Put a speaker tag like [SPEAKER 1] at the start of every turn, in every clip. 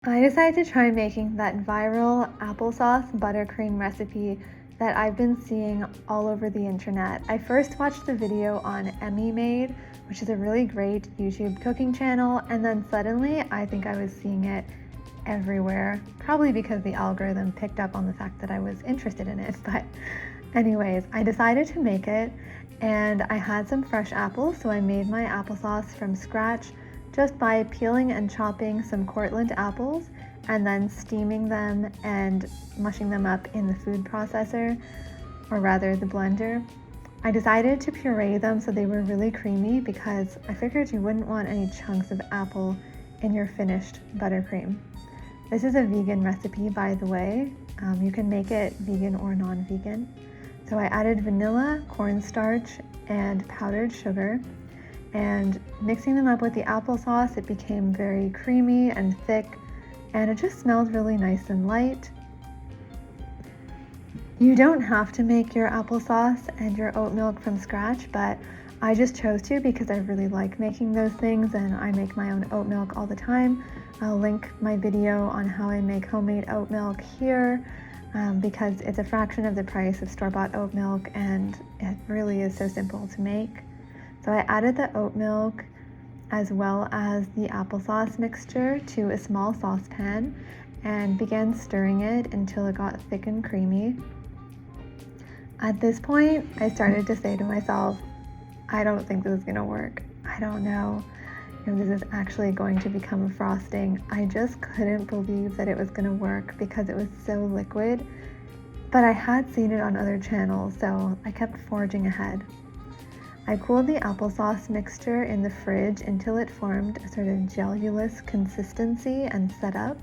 [SPEAKER 1] I decided to try making that viral applesauce buttercream recipe that I've been seeing all over the internet. I first watched the video on Emmy Made, which is a really great YouTube cooking channel, and then suddenly I think I was seeing it everywhere, probably because the algorithm picked up on the fact that I was interested in it. But anyways, I decided to make it, and I had some fresh apples, so I made my applesauce from scratch just by peeling and chopping some Cortland apples and then steaming them and mushing them up in the food processor, or rather the blender. I decided to puree them so they were really creamy because I figured you wouldn't want any chunks of apple in your finished buttercream. This is a vegan recipe, by the way. You can make it vegan or non-vegan. So I added vanilla, cornstarch, and powdered sugar. And mixing them up with the applesauce, it became very creamy and thick, and it just smelled really nice and light. You don't have to make your applesauce and your oat milk from scratch, but I just chose to because I really like making those things, and I make my own oat milk all the time. I'll link my video on how I make homemade oat milk here because it's a fraction of the price of store-bought oat milk, and it really is so simple to make. So I added the oat milk as well as the applesauce mixture to a small saucepan and began stirring it until it got thick and creamy. At this point, I started to say to myself, I don't think this is gonna work. I don't know if this is actually going to become a frosting. I just couldn't believe that it was gonna work because it was so liquid, but I had seen it on other channels, so I kept forging ahead. I cooled the applesauce mixture in the fridge until it formed a sort of gellulous consistency and set up.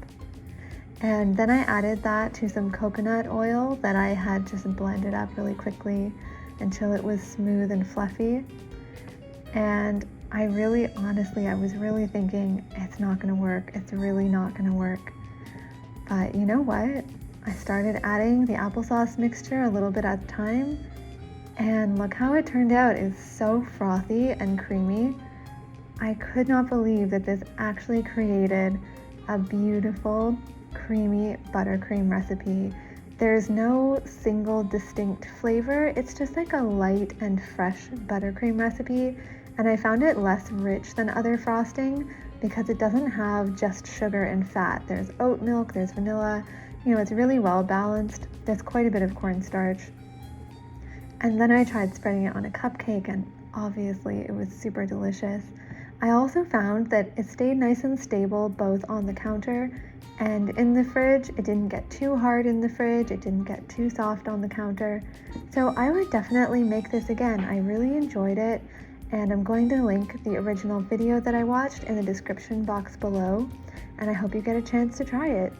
[SPEAKER 1] And then I added that to some coconut oil that I had just blended up really quickly until it was smooth and fluffy. And I was really thinking, it's not gonna work. It's really not gonna work. But you know what? I started adding the applesauce mixture a little bit at a time, and look how it turned out. It's so frothy and creamy. I could not believe that this actually created a beautiful, creamy buttercream recipe. There's no single distinct flavor. It's just like a light and fresh buttercream recipe. And I found it less rich than other frosting because it doesn't have just sugar and fat. There's oat milk, there's vanilla. It's really well balanced. There's quite a bit of cornstarch. And then I tried spreading it on a cupcake, and obviously it was super delicious. I also found that it stayed nice and stable both on the counter and in the fridge. It didn't get too hard in the fridge, it didn't get too soft on the counter. So I would definitely make this again. I really enjoyed it, and I'm going to link the original video that I watched in the description box below, and I hope you get a chance to try it.